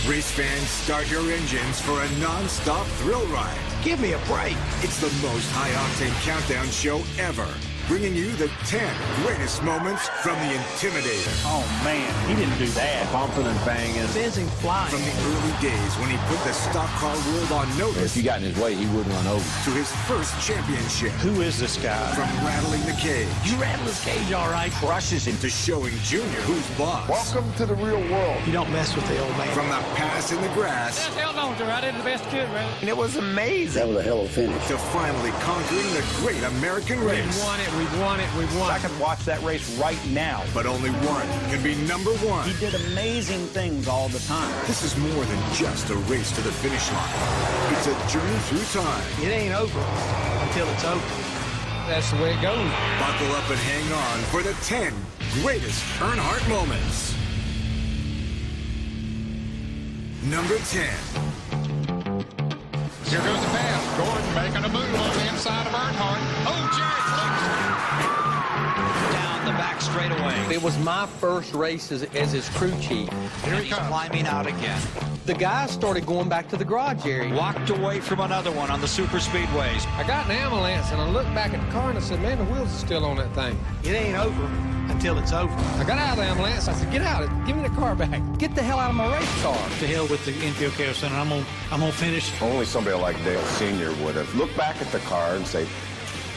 Race fans, start your engines for a non-stop thrill ride. Give me a break. It's the most high-octane countdown show ever, bringing you the 10 greatest moments from the Intimidator. Oh, man, he didn't do that. Bumping and banging. Fizzing flying. From the early days when he put the stock car world on notice. If you got in his way, he wouldn't run over. To his first championship. Who is this guy? From rattling the cage. You rattle his cage all right. Crushes him. To showing Junior who's boss. Welcome to the real world. You don't mess with the old man. From the pass in the grass. Hell no, I did the best kid, man. And it was amazing. That was a hell of a finish. To finally conquering the great American race. We won it, we won it, we won. I could watch that race right now. But only one can be number one. He did amazing things all the time. This is more than just a race to the finish line. It's a journey through time. It ain't over until it's over. That's the way it goes. Buckle up and hang on for the 10 greatest Earnhardt moments. Number 10. Here goes the pass. Gordon making a move on the inside of Earnhardt. Oh, Jerry flips. Down the back straightaway. It was my first race as his crew chief. Here he comes. Climbing out again. The guys started going back to the garage area. Walked away from another one on the super speedways. I got an ambulance and I looked back at the car and I said, man, the wheels are still on that thing. It ain't over until it's over. I got out of the ambulance. I said, get out. Give me the car back. Get the hell out of my race car. To hell with the infield chaos center. I'm gonna finish. Only somebody like Dale Sr. would have looked back at the car and say,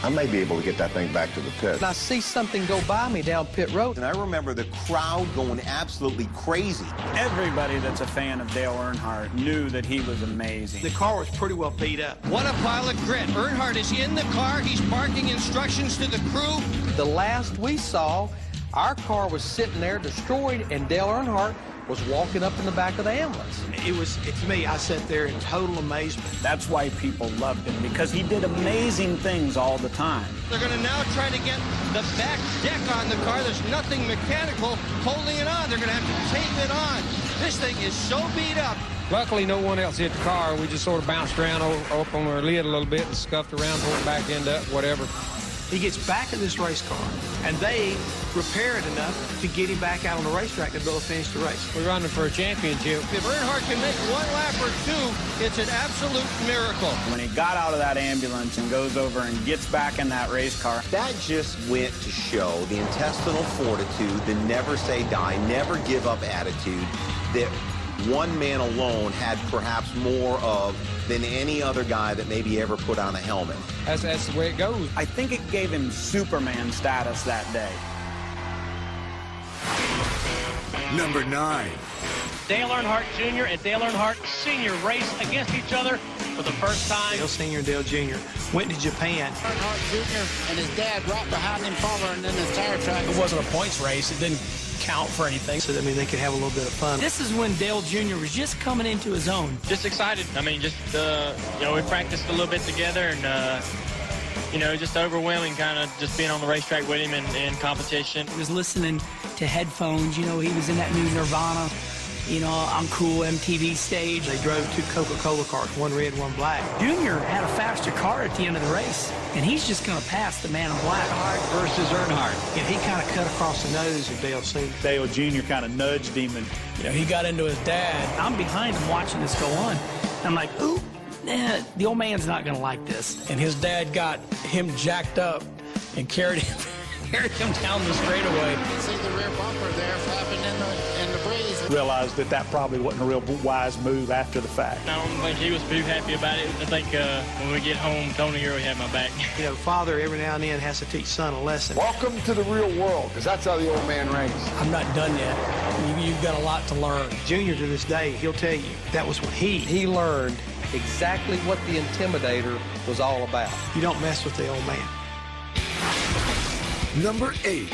I may be able to get that thing back to the pit. And I see something go by me down pit road. And I remember the crowd going absolutely crazy. Everybody that's a fan of Dale Earnhardt knew that he was amazing. The car was pretty well beat up. What a pile of grit. Earnhardt is in the car. He's barking instructions to the crew. The last we saw, our car was sitting there destroyed, and Dale Earnhardt was walking up in the back of the ambulance. It was, to me, I sat there in total amazement. That's why people loved him, because he did amazing things all the time. They're going to now try to get the back deck on the car. There's nothing mechanical holding it on. They're going to have to tape it on. This thing is so beat up. Luckily, no one else hit the car. We just sort of bounced around up on our lid a little bit and scuffed around, pulled the back end up, whatever. He gets back in this race car, and they repair it enough to get him back out on the racetrack and be able to finish the race. We're running for a championship. If Earnhardt can make one lap or two, it's an absolute miracle. When he got out of that ambulance and goes over and gets back in that race car, That just went to show the intestinal fortitude, the never say die, never give up attitude that one man alone had perhaps more of than any other guy that maybe ever put on a helmet. That's the way it goes. I think it gave him Superman status that day. Number 9. Dale Earnhardt Jr. and Dale Earnhardt Sr. race against each other for the first time. Dale Sr. and Dale Jr. went to Japan. Earnhardt Jr. and his dad right behind him following in the tire track. It wasn't a points race. It didn't count for anything. So, I mean, they could have a little bit of fun. This is when Dale Jr. was just coming into his own. Just excited. I mean, just, we practiced a little bit together and, just overwhelming kind of just being on the racetrack with him in competition. He was listening to headphones. He was in that new Nirvana, I'm Cool MTV stage. They drove 2 Coca-Cola cars, one red, one black. Junior had a faster car at the end of the race, and he's just going to pass the man in black. Earnhardt versus Earnhardt. And he kind of cut across the nose of Dale Sr. Dale Jr. kind of nudged him, and he got into his dad. I'm behind him watching this go on. I'm like, ooh, the old man's not going to like this. And his dad got him jacked up and carried him down the straightaway. You can see the rear bumper there flapping in the breeze. realized that probably wasn't a real wise move after the fact. I don't think he was too happy about it. I think when we get home, Tony really had my back. Father every now and then has to teach son a lesson. Welcome to the real world, because that's how the old man raced. I'm not done yet. You've got a lot to learn. Junior, to this day, he'll tell you that was when he learned exactly what the Intimidator was all about. You don't mess with the old man. Number 8.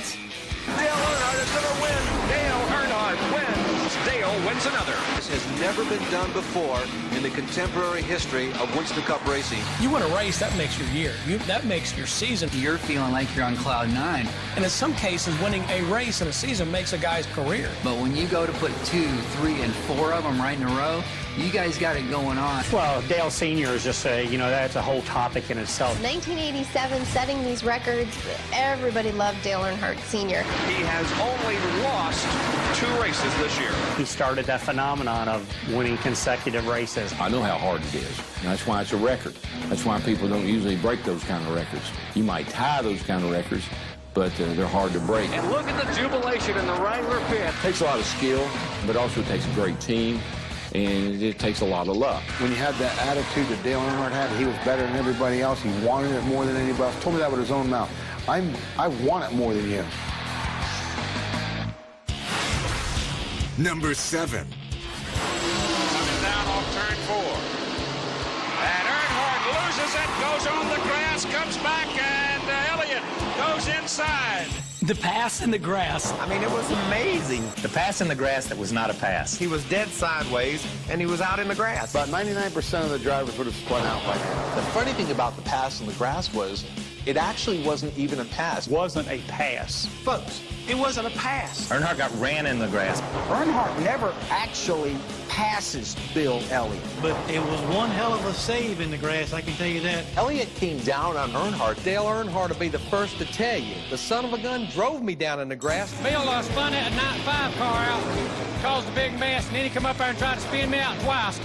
Dale Earnhardt is going to win. Dale Earnhardt wins. Dale wins another. This has never been done before in the contemporary history of Winston Cup racing. You win a race, that makes your year. That makes your season. You're feeling like you're on cloud 9. And in some cases, winning a race in a season makes a guy's career. But when you go to put 2, 3, and 4 of them right in a row, you guys got it going on. Well, Dale Sr. is just that's a whole topic in itself. 1987, setting these records, everybody loved Dale Earnhardt Sr. He has only lost 2 races this year. He started that phenomenon phenomenon of winning consecutive races. I know how hard it is. And that's why it's a record. That's why people don't usually break those kind of records. You might tie those kind of records, but they're hard to break. And look at the jubilation in the Wrangler pit. It takes a lot of skill, but also it takes a great team, and it takes a lot of luck. When you had that attitude that Dale Earnhardt had, he was better than everybody else. He wanted it more than anybody else. Told me that with his own mouth. I want it more than you. Number 7. Coming down off turn 4. And Earnhardt loses it, goes on the grass, comes back, and Elliott goes inside. The pass in the grass. I mean, it was amazing. The pass in the grass that was not a pass. He was dead sideways, and he was out in the grass. About 99% of the drivers would have spun out by now. The funny thing about the pass in the grass was it actually wasn't even a pass. Wasn't a pass. Folks, it wasn't a pass. Earnhardt got ran in the grass. Earnhardt never actually passes Bill Elliott. But it was one hell of a save in the grass, I can tell you that. Elliott came down on Earnhardt. Dale Earnhardt will be the first to tell you. The son of a gun drove me down in the grass. Bill spun that 95 car out, caused a big mess, and then he come up there and tried to spin me out twice.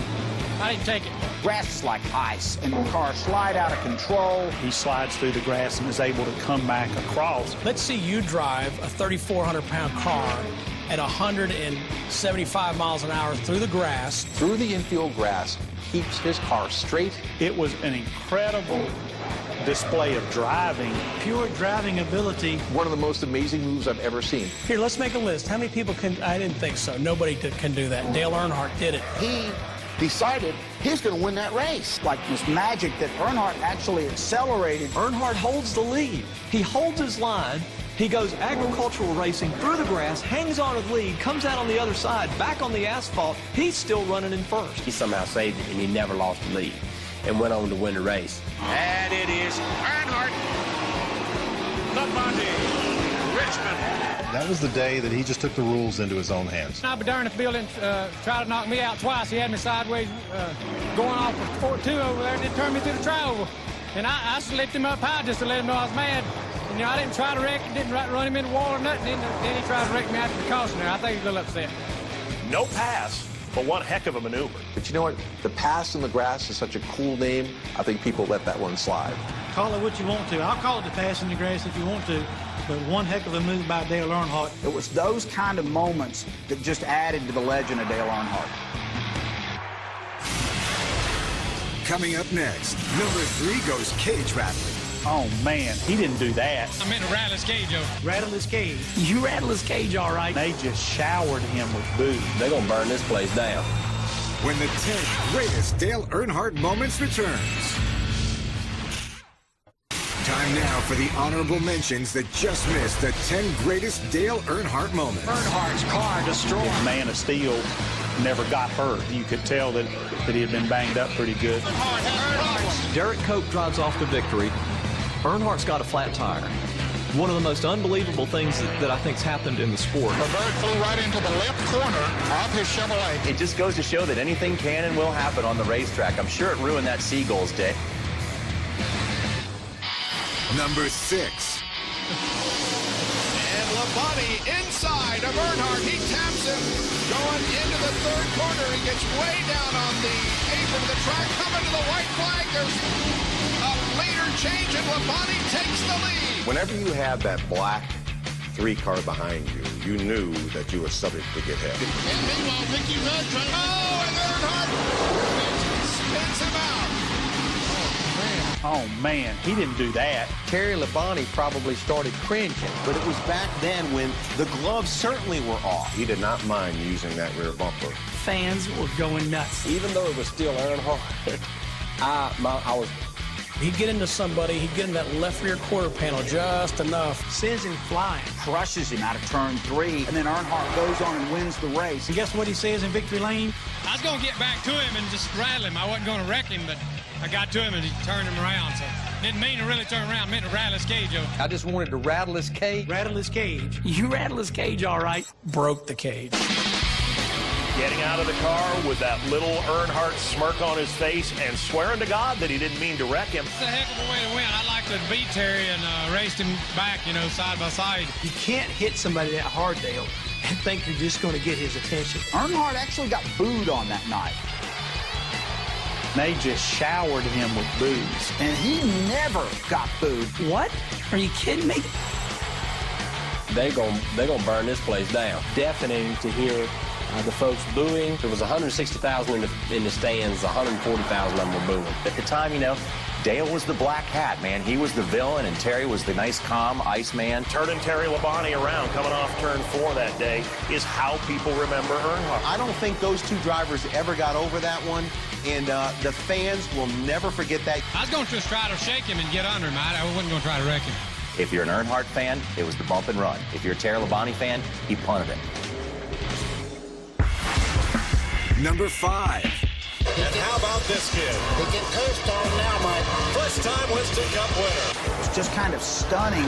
I didn't take it. Grass is like ice, and the car slide out of control. He slides through the grass and is able to come back across. Let's see you drive a 3,400-pound car at 175 miles an hour through the grass. Through the infield grass, keeps his car straight. It was an incredible display of driving. Pure driving ability. One of the most amazing moves I've ever seen. Here, let's make a list. How many people can... I didn't think so. Nobody can do that. Dale Earnhardt did it. He decided he's going to win that race. Like this magic that Earnhardt actually accelerated. Earnhardt holds the lead. He holds his line. He goes agricultural racing through the grass, hangs on to the lead, comes out on the other side, back on the asphalt. He's still running in first. He somehow saved it, and he never lost the lead and went on to win the race. And it is Earnhardt, Labonte, Richmond. That was the day that he just took the rules into his own hands. I'll be darned if Bill didn't try to knock me out twice. He had me sideways going off for 4-2 over there and then turned me through the trioval. And I slipped him up high just to let him know I was mad. And, you know, I didn't try to wreck him, didn't run him in the wall or nothing. Then he tried to wreck me after the caution there. I think he's a little upset. No pass, but one heck of a maneuver. But you know what? The pass in the grass is such a cool name. I think people let that one slide. Call it what you want to. I'll call it the pass in the grass if you want to. But one heck of a move by Dale Earnhardt. It was those kind of moments that just added to the legend of Dale Earnhardt. Coming up next, number 3 goes cage rattling. Oh, man, he didn't do that. I meant to rattle his cage, Joe. Rattle his cage. You rattle his cage, all right. They just showered him with booze. They're going to burn this place down. When the 10 greatest Dale Earnhardt moments returns. Time now for the honorable mentions that just missed the 10 greatest Dale Earnhardt moments. Earnhardt's car destroyed. Man of Steel never got hurt. You could tell that he had been banged up pretty good. Derek Cope drives off to victory. Earnhardt's got a flat tire. One of the most unbelievable things that I think's happened in the sport. The bird flew right into the left corner of his Chevrolet. It just goes to show that anything can and will happen on the racetrack. I'm sure it ruined that Seagulls day. Number 6. And Labonte inside of Earnhardt. He taps him going into the third corner. He gets way down on the apron of the track. Coming to the white flag. There's a leader change and Labonte takes the lead. Whenever you had that black 3 car behind you, you knew that you were subject to get hit. And meanwhile, Mickey Rudd trying. Oh, and Earnhardt spins him out. Oh, man, he didn't do that. Terry Labonte probably started cringing. But it was back then when the gloves certainly were off. He did not mind using that rear bumper. Fans were going nuts. Even though it was still Earnhardt, He'd get into somebody, he'd get in that left rear quarter panel just enough. Sends him flying. Crushes him out of turn 3, and then Earnhardt goes on and wins the race. And guess what he says in victory lane? I was going to get back to him and just rattle him. I wasn't going to wreck him, but I got to him and he turned him around. So didn't mean to really turn around, meant to rattle his cage, Joe. I just wanted to rattle his cage. Rattle his cage. You rattle his cage, all right. Broke the cage. getting out of the car with that little Earnhardt smirk on his face and swearing to God that he didn't mean to wreck him. It's a heck of a way to win. I'd like to beat Terry and raced him back, side by side. You can't hit somebody that hard, Dale, and think you're just going to get his attention. Earnhardt actually got booed on that night. They just showered him with boos. And he never got booed. What? Are you kidding me? They're gonna burn this place down. Deafening to hear the folks booing. There was 160,000 in the stands, 140,000 of them were booing. At the time, Dale was the black hat, man. He was the villain, and Terry was the nice, calm Iceman. Turning Terry Labonte around coming off turn 4 that day is how people remember Earnhardt. I don't think those two drivers ever got over that one, and the fans will never forget that. I was going to just try to shake him and get under him. I wasn't going to try to wreck him. If you're an Earnhardt fan, it was the bump and run. If you're a Terry Labonte fan, he punted it. Number 5. And how about this kid? He can co-star now, Mike. First time Winston Cup winner. It's just kind of stunning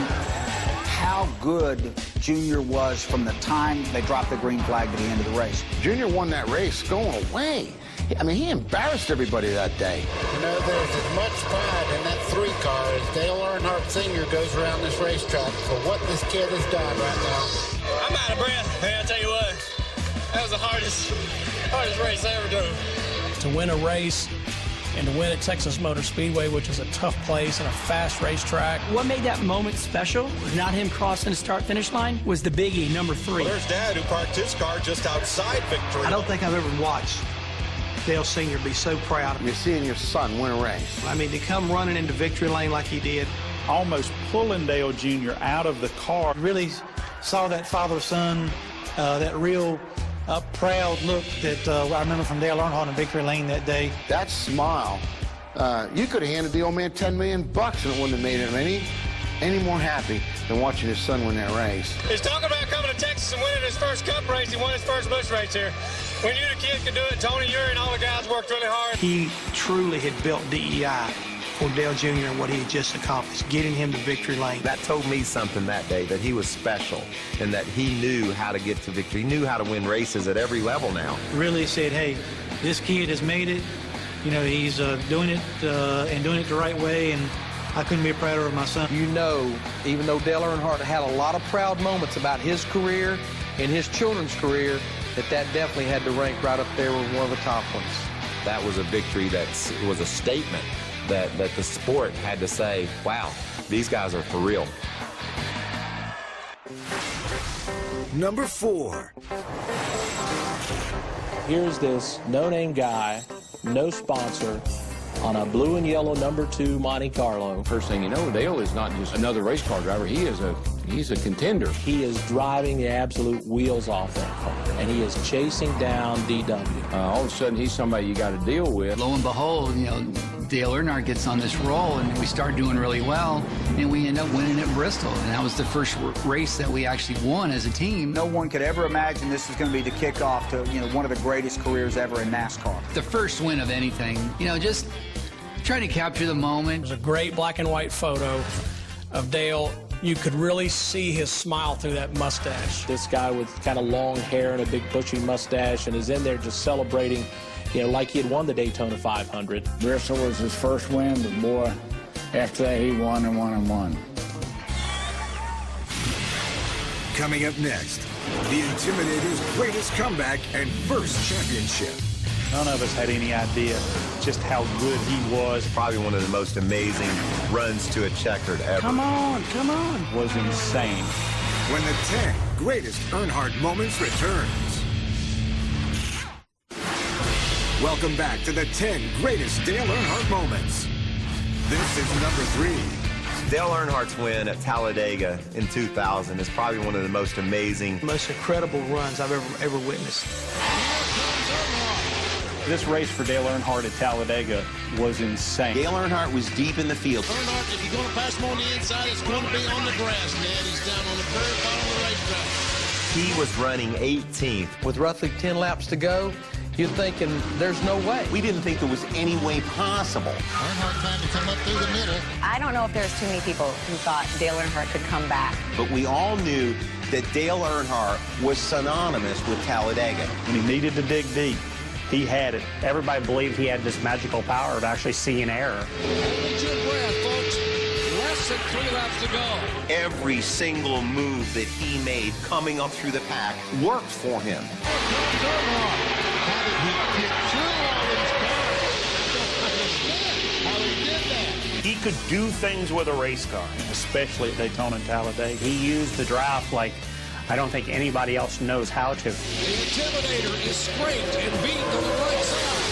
how good Junior was from the time they dropped the green flag to the end of the race. Junior won that race going away. I mean, he embarrassed everybody that day. There's as much pride in that 3 car as Dale Earnhardt Sr. goes around this racetrack for what this kid has done right now. I'm out of breath, man. I tell you what, that was the hardest race I ever drove. To win a race and to win at Texas Motor Speedway, which is a tough place and a fast racetrack. What made that moment special was not him crossing the start-finish line, was the biggie, number 3. Well, there's Dad, who parked his car just outside victory. I don't think I've ever watched Dale Sr. be so proud. You're seeing your son win a race. I mean, to come running into victory lane like he did. Almost pulling Dale Jr. out of the car. Really saw that father-son, that real proud look that I remember from Dale Earnhardt in victory lane that day. That smile, you could have handed the old man $10 million and it wouldn't have made him any more happy than watching his son win that race. He's talking about coming to Texas and winning his first Cup race. He won his first Busch race here. We knew the kid could do it. Tony Uri and all the guys worked really hard. He truly had built DEI for Dale Jr. and what he had just accomplished, getting him to victory lane. That told me something that day, that he was special and that he knew how to get to victory. He knew how to win races at every level now. Really said, hey, this kid has made it. He's doing it and doing it the right way, and I couldn't be prouder of my son. Even though Dale Earnhardt had a lot of proud moments about his career and his children's career, that definitely had to rank right up there with one of the top ones. That was a victory that was a statement that the sport had to say, wow, these guys are for real. Number 4. Here's this no-name guy, no sponsor, on a blue and yellow number 2 Monte Carlo. First thing you know, Dale is not just another race car driver. He's a contender. He is driving the absolute wheels off that car, and he is chasing down DW. All of a sudden, he's somebody you got to deal with. Lo and behold, Dale Earnhardt gets on this roll, and we start doing really well, and we end up winning at Bristol. And that was the first race that we actually won as a team. No one could ever imagine this is going to be the kickoff to one of the greatest careers ever in NASCAR. The first win of anything, just trying to capture the moment. There's a great black and white photo of Dale. You could really see his smile through that mustache. This guy with kind of long hair and a big bushy mustache, and is in there just celebrating, like he had won the Daytona 500. Bristol was his first win, but boy, after that he won and won and won. Coming up next, the Intimidator's greatest comeback and first championship. None of us had any idea just how good he was. Probably one of the most amazing runs to a checkered ever. Come on. Was insane. When the 10 greatest Earnhardt moments returns. Welcome back to the 10 greatest Dale Earnhardt moments. This is number 3. Dale Earnhardt's win at Talladega in 2000 is probably one of the most amazing, most incredible runs I've ever witnessed. This race for Dale Earnhardt at Talladega was insane. Dale Earnhardt was deep in the field. Earnhardt, if you're going to pass him on the inside, it's going to be on the grass, Dad. He's down on the very bottom of the racetrack. He was running 18th. With roughly 10 laps to go, you're thinking there's no way. We didn't think there was any way possible. Earnhardt trying to come up through the middle. I don't know if there's too many people who thought Dale Earnhardt could come back. But we all knew that Dale Earnhardt was synonymous with Talladega. When he needed to dig deep, he had it. Everybody believed he had this magical power of actually seeing error. Hold your breath, folks. Less than 3 laps to go. Every single move that he made coming up through the pack worked for him. How did he get through all these cars? I don't understand how he did that. He could do things with a race car, especially at Daytona and Talladega. He used the draft like I don't think anybody else knows how to. The Intimidator is scraped and beaten on the right side,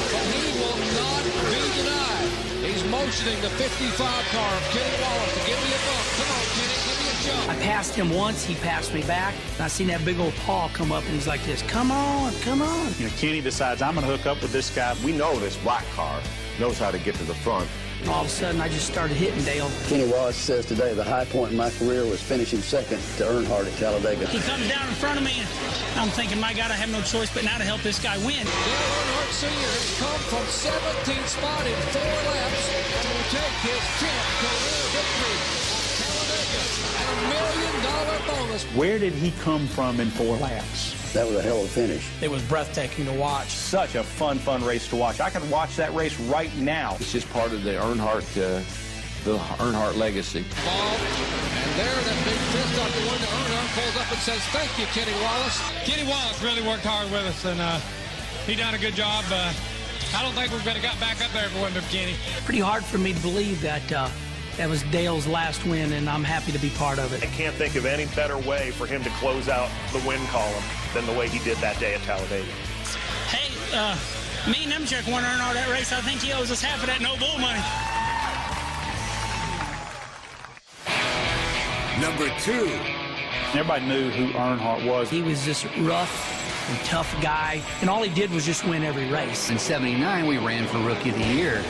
but he will not be denied. He's motioning the 55 car of Kenny Wallace to give me a bump. Come on, Kenny, give me a jump. I passed him once, he passed me back, and I seen that big old paw come up, and he's like this, come on, come on. You know, Kenny decides, I'm going to hook up with this guy. We know this black car knows how to get to the front. And all of a sudden, I just started hitting Dale. Kenny Wallace says today the high point in my career was finishing second to Earnhardt at Talladega. He comes down in front of me, and I'm thinking, my God, I have no choice but now to help this guy win. Dale Earnhardt Sr. has come from 17th spot in 4 laps and will take his 10th career victory at Talladega and $1 million bonus. Where did he come from in 4 laps? That was a hell of a finish. It was breathtaking to watch. Such a fun race to watch. I could watch that race right now. It's just part of the Earnhardt legacy. Ball, and there, that big fist out the window. Earnhardt pulls up and says, thank you, Kenny Wallace. Kenny Wallace really worked hard with us, and he done a good job. I don't think we could have got back up there if it wasn't for Kenny. Pretty hard for me to believe that that was Dale's last win, and I'm happy to be part of it. I can't think of any better way for him to close out the win column than the way he did that day at Talladega. Hey, me and Nemchek won Earnhardt that race. I think he owes us half of that no bull money. Number 2. Everybody knew who Earnhardt was. He was this rough and tough guy, and all he did was just win every race. In '79, we ran for Rookie of the Year.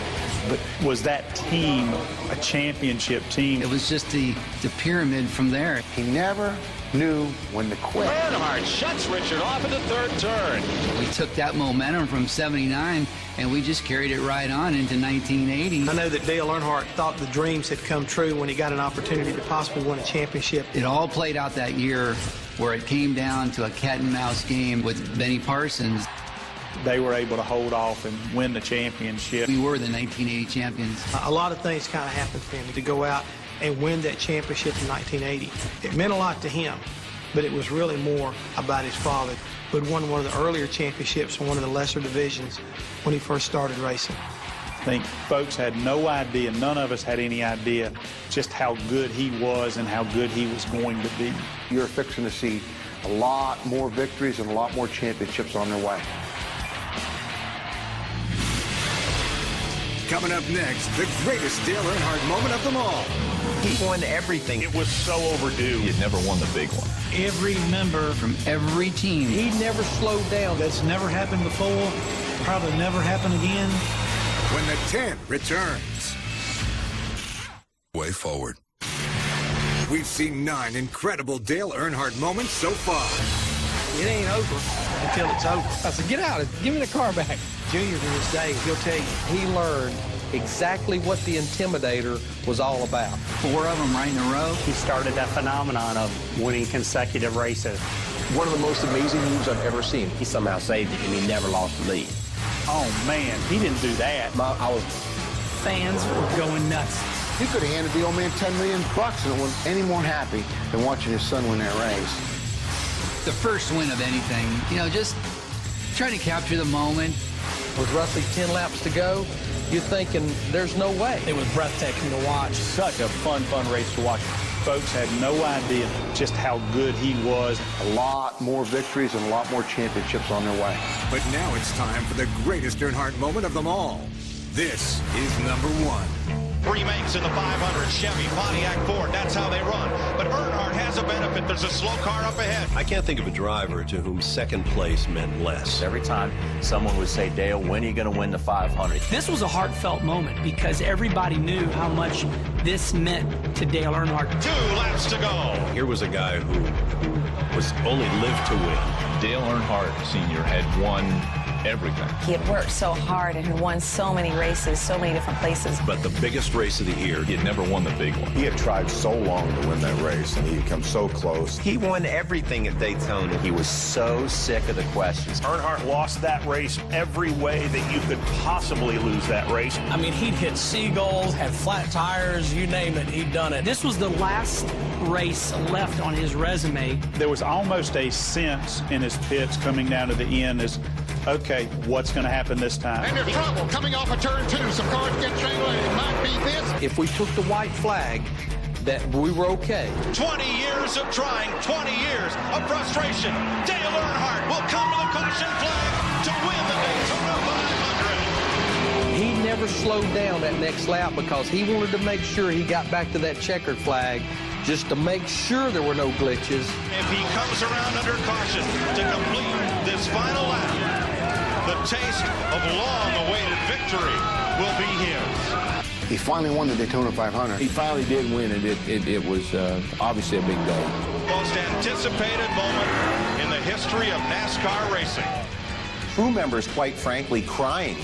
But was that team a championship team? It was just the pyramid from there. He never knew when to quit. Earnhardt shuts Richard off at the 3rd turn. We took that momentum from '79, and we just carried it right on into 1980. I know that Dale Earnhardt thought the dreams had come true when he got an opportunity to possibly win a championship. It all played out that year where it came down to a cat and mouse game with Benny Parsons. They were able to hold off and win the championship. We were the 1980 champions. A lot of things kind of happened for him to go out and win that championship in 1980. It meant a lot to him, but it was really more about his father, who had won one of the earlier championships in one of the lesser divisions when he first started racing. I think folks had no idea, none of us had any idea just how good he was and how good he was going to be. You're fixing to see a lot more victories and a lot more championships on their way. Coming up next, the greatest Dale Earnhardt moment of them all. He won everything. It was so overdue. He had never won the big one. Every member from every team. He never slowed down. That's never happened before, probably never happen again. When the 10 returns. Way forward. We've seen 9 incredible Dale Earnhardt moments so far. It ain't over until it's over. I said, get out. Give me the car back. Junior to this day, he'll tell you. He learned exactly what the Intimidator was all about. 4 of them right in a row. He started that phenomenon of winning consecutive races. One of the most amazing moves I've ever seen. He somehow saved it, and he never lost the lead. Oh, man, he didn't do that. Fans were going nuts. You could have handed the old man $10 million and it wasn't any more happy than watching his son win that race. The first win of anything, just trying to capture the moment. With roughly 10 laps to go, you're thinking there's no way. It was breathtaking to watch. Such a fun race to watch. Folks had no idea just how good he was. A lot more victories and a lot more championships on their way. But now it's time for the greatest Earnhardt moment of them all. This is number 1. Remakes in the 500 Chevy, Pontiac, Ford. That's how they run. But Earnhardt has a benefit. There's a slow car up ahead. I can't think of a driver to whom second place meant less. Every time someone would say, Dale, when are you going to win the 500? This was a heartfelt moment because everybody knew how much this meant to Dale Earnhardt. 2 laps to go. Here was a guy who was only lived to win. Dale Earnhardt Sr. had won everything. He had worked so hard and had won so many races, so many different places. But the biggest race of the year, he had never won the big one. He had tried so long to win that race, and he had come so close. He won everything at Daytona. He was so sick of the questions. Earnhardt lost that race every way that you could possibly lose that race. I mean, he'd hit seagulls, had flat tires, you name it, he'd done it. This was the last race left on his resume. There was almost a sense in his pits coming down to the end as, okay, what's going to happen this time? And there's trouble coming off of turn 2. Some cars get tangled. It might be this. If we took the white flag, that we were okay. 20 years of trying, 20 years of frustration. Dale Earnhardt will come to the caution flag to win the Daytona 500. He never slowed down that next lap because he wanted to make sure he got back to that checkered flag just to make sure there were no glitches. If he comes around under caution to complete this final lap, the taste of long-awaited victory will be his. He finally won the Daytona 500. He finally did win, and it was obviously a big day. Most anticipated moment in the history of NASCAR racing. Crew members, quite frankly, crying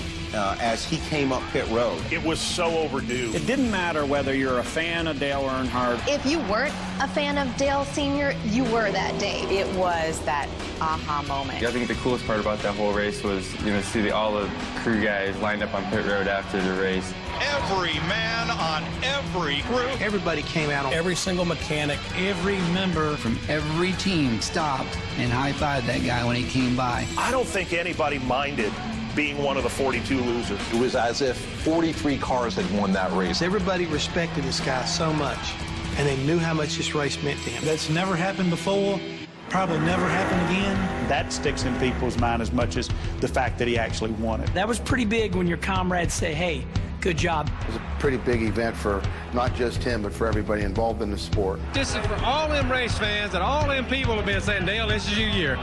as he came up pit road. It was so overdue. It didn't matter whether you're a fan of Dale Earnhardt. If you weren't a fan of Dale Sr., you were that day. It was that aha moment. I think the coolest part about that whole race was, see all the crew guys lined up on pit road after the race. Every man on every crew. Everybody came out on Every single mechanic, every member from every team stopped and high-fived that guy when he came by. I don't think anybody minded being one of the 42 losers. It was as if 43 cars had won that race. Everybody respected this guy so much, and they knew how much this race meant to him. That's never happened before, probably never happen again. That sticks in people's mind as much as the fact that he actually won it. That was pretty big when your comrades say, hey, good job. It was a pretty big event for not just him, but for everybody involved in the sport. This is for all them race fans and all them people have been saying, Dale, this is your year.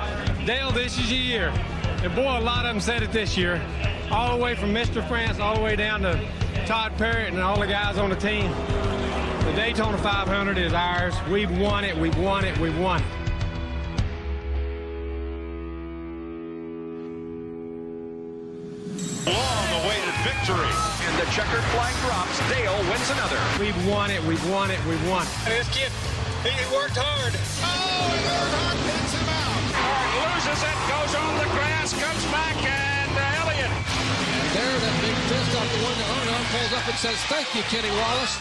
Dale, this is your year. And boy, a lot of them said it this year. All the way from Mr. France, all the way down to Todd Parrott and all the guys on the team. The Daytona 500 is ours. We've won it, we've won it, we've won it. Long-awaited victory. And the checkered flag drops. Dale wins another. We've won it, we've won it, we've won it. This kid, he worked hard. Oh, and Earnhardt picks him out. Loses it, goes on the grass, comes back, and Elliott. And there, that big fist off the one to Earnhardt pulls up and says, thank you, Kenny Wallace.